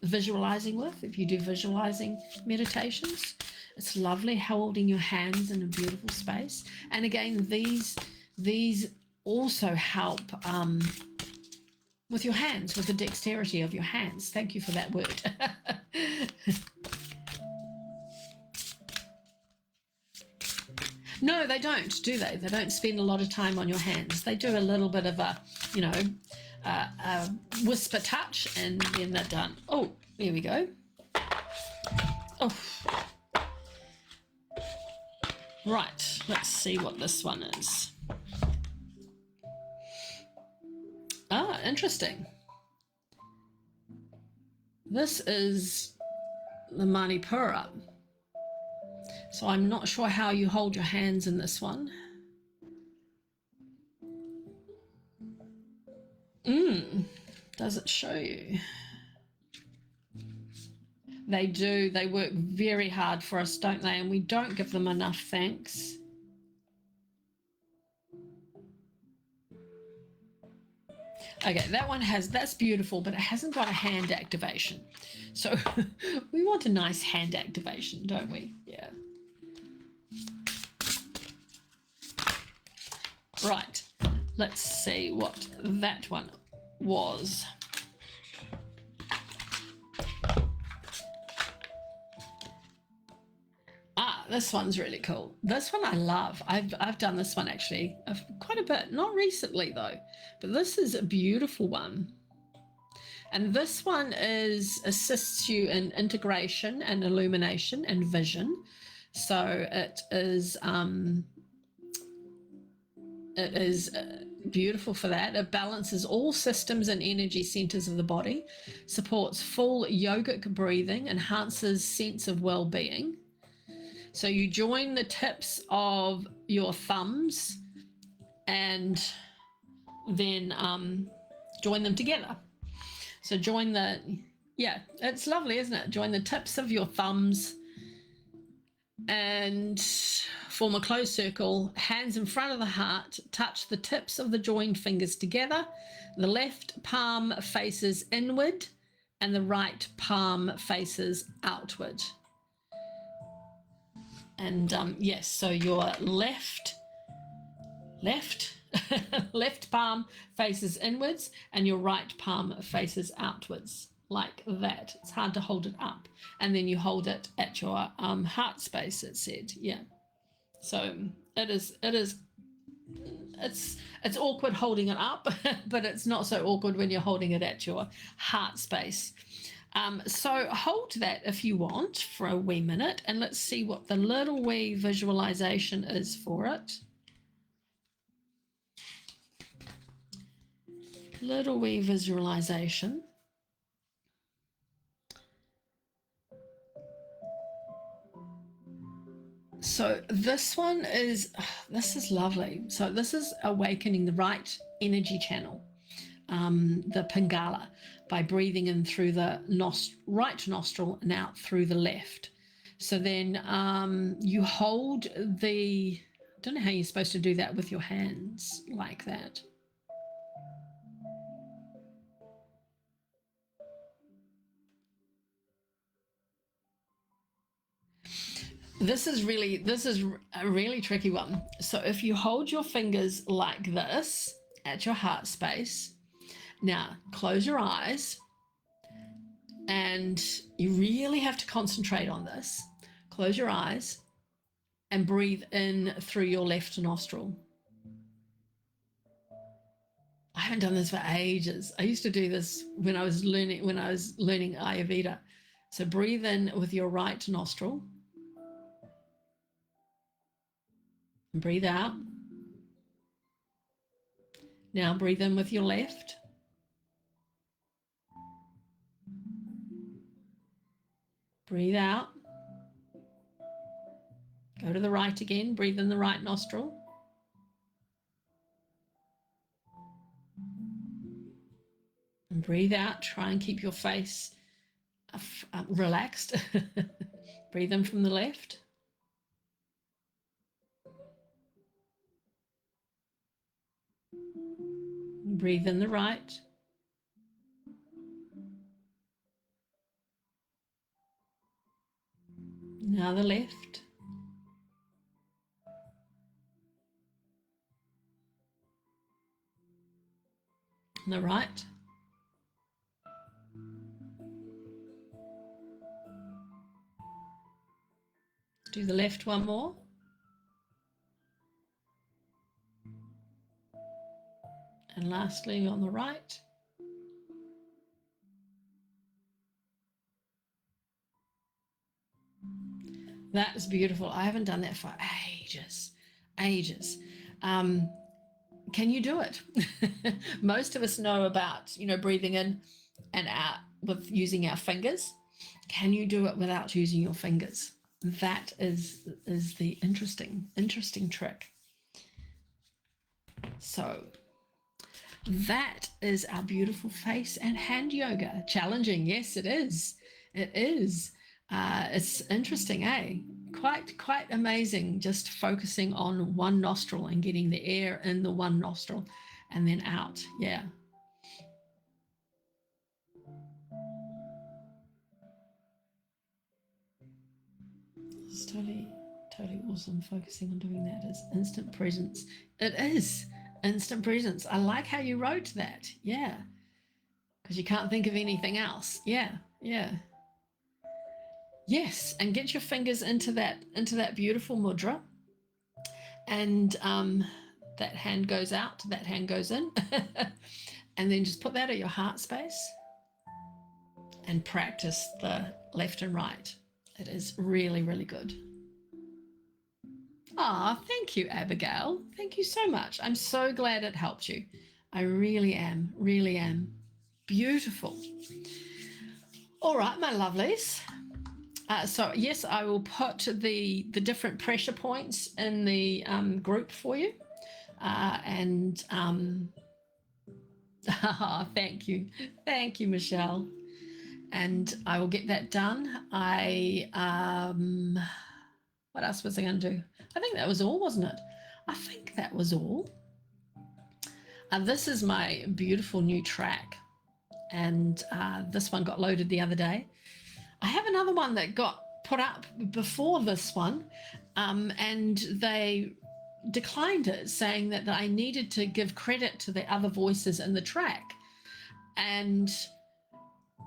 visualizing with, if you do visualizing meditations. It's lovely holding your hands in a beautiful space. And again, these also help with your hands, with the dexterity of your hands. Thank you for that word. No, they don't, do they? They don't spend a lot of time on your hands. They do a little bit of a, a whisper touch, and then they're done. Oh, there we go. Oh. Right, let's see what this one is. Ah, interesting. This is the Manipura. So I'm not sure how you hold your hands in this one. Does it show you? They do. They work very hard for us, don't they? And we don't give them enough thanks. Okay, that one that's beautiful, but it hasn't got a hand activation. So we want a nice hand activation, don't we? Yeah. Right, let's see what that one was. This one's really cool. This one I love. I've done this one actually quite a bit, not recently though, but this is a beautiful one. And this one assists you in integration and illumination and vision. So it is beautiful for that. It balances all systems and energy centers of the body, supports full yogic breathing, enhances sense of well-being. So you join the tips of your thumbs and then join them together. So it's lovely, isn't it? Join the tips of your thumbs and form a closed circle, hands in front of the heart, touch the tips of the joined fingers together. The left palm faces inward and the right palm faces outward. And yes, so your left palm faces inwards and your right palm faces outwards, like that. It's hard to hold it up. And then you hold it at your heart space, it said. Yeah. So it's awkward holding it up, but it's not so awkward when you're holding it at your heart space. So hold that if you want for a wee minute, and let's see what the little wee visualization is for it. Little wee visualization. So this is lovely. So this is awakening the right energy channel, the Pingala, by breathing in through the right nostril and out through the left. So then you hold I don't know how you're supposed to do that with your hands like that. This is a really tricky one. So if you hold your fingers like this at your heart space, now close your eyes, and you really have to concentrate on this. Close your eyes and breathe in through your left nostril. I haven't done this for ages. I used to do this when I was learning Ayurveda. So breathe in with your right nostril. And breathe out. Now breathe in with your left. Breathe out. Go to the right again. Breathe in the right nostril. And breathe out. Try and keep your face relaxed. Breathe in from the left. Breathe in the right. Now the left. And the right. Do the left one more. And lastly, on the right. That is beautiful. I haven't done that for ages. Can you do it? Most of us know about, breathing in and out with using our fingers. Can you do it without using your fingers? That is the interesting trick. So that is our beautiful face and hand yoga. Challenging, yes, it is. It is. It's interesting, eh? Quite amazing. Just focusing on one nostril and getting the air in the one nostril, and then out. Yeah. It's totally awesome. Focusing on doing that is instant presence. It is instant presence. I like how you wrote that. Yeah, because you can't think of anything else. Yeah. Yes, and get your fingers into that beautiful mudra, and that hand goes out, that hand goes in, and then just put that at your heart space and practice the left and right. It is really, really good. Ah, thank you, Abigail. Thank you so much. I'm so glad it helped you. I really am, really am. Beautiful. All right, my lovelies. So yes, I will put the different pressure points in the group for you, and thank you, Michelle, and I will get that done. What else was I going to do? I think that was all, wasn't it? I think that was all. This is my beautiful new track, and this one got loaded the other day. I have another one that got put up before this one, and they declined it, saying that I needed to give credit to the other voices in the track. And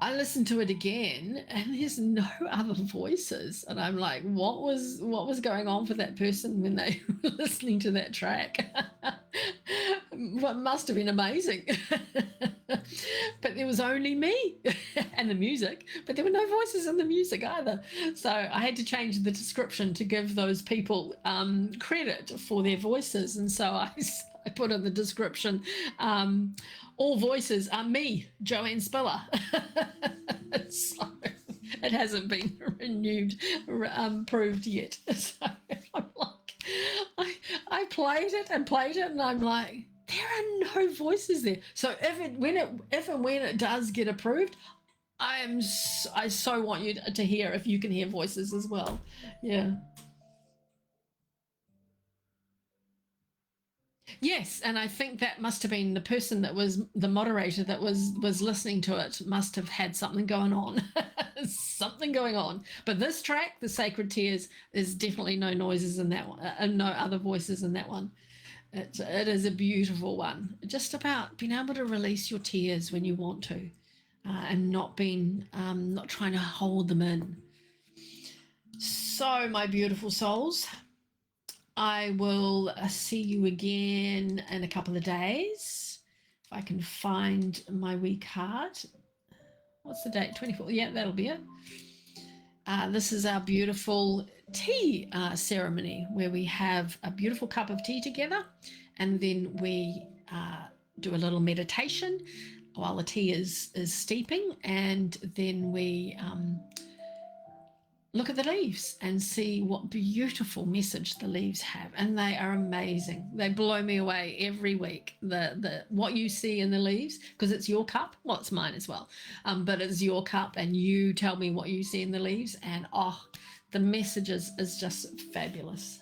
I listened to it again, and there's no other voices, and I'm like, what was going on for that person when they were listening to that track? What must have been amazing. But there was only me and the music, but there were no voices in the music either. So I had to change the description to give those people credit for their voices, and so I put in the description, all voices are me, Joanne Spiller. So it hasn't been renewed, proved yet. So I'm like, I played it, and I'm like, there are no voices there. So if and when it does get approved, I so want you to hear if you can hear voices as well. Yeah. Yes, and I think that must have been the person that was the moderator that was listening to it must have had something going on. Something going on. But this track, The Sacred Tears, is definitely no noises in that one, and no other voices in that one. It is a beautiful one. Just about being able to release your tears when you want to, and not trying to hold them in. So, my beautiful souls, I will see you again in a couple of days. If I can find my wee card. What's the date? 24. Yeah, that'll be it. This is our beautiful tea ceremony where we have a beautiful cup of tea together, and then we do a little meditation while the tea is steeping, and then we look at the leaves and see what beautiful message the leaves have, and they are amazing. They blow me away every week. The what you see in the leaves, because it's your cup. Well, it's mine as well, but it's your cup, and you tell me what you see in the leaves, and the messages is just fabulous.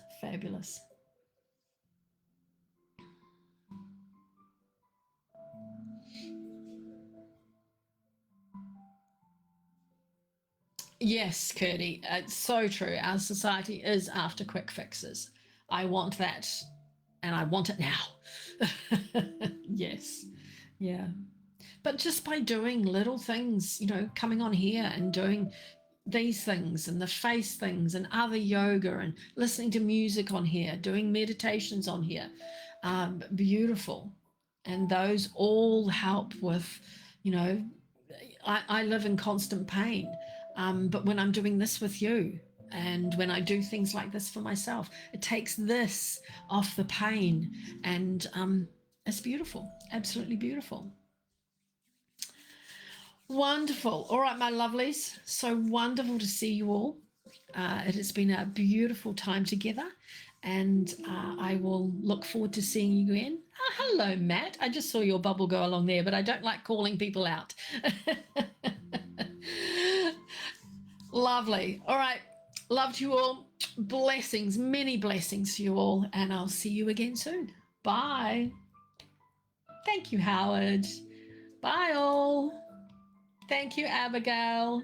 Yes, Curdy, it's so true. Our society is after quick fixes. I want that, and I want it now. Yes, yeah. But just by doing little things, coming on here and doing these things and the face things and other yoga and listening to music on here, doing meditations on here, beautiful. And those all help with, you know, I live in constant pain. But when I'm doing this with you, and when I do things like this for myself, it takes this off the pain. And it's beautiful, absolutely beautiful. Wonderful. All right, my lovelies. So wonderful to see you all. It has been a beautiful time together, and I will look forward to seeing you again. Oh, hello, Matt. I just saw your bubble go along there, but I don't like calling people out. Lovely. All right. Loved you all. Blessings, many blessings to you all, and I'll see you again soon. Bye. Thank you, Howard. Bye, all. Thank you, Abigail.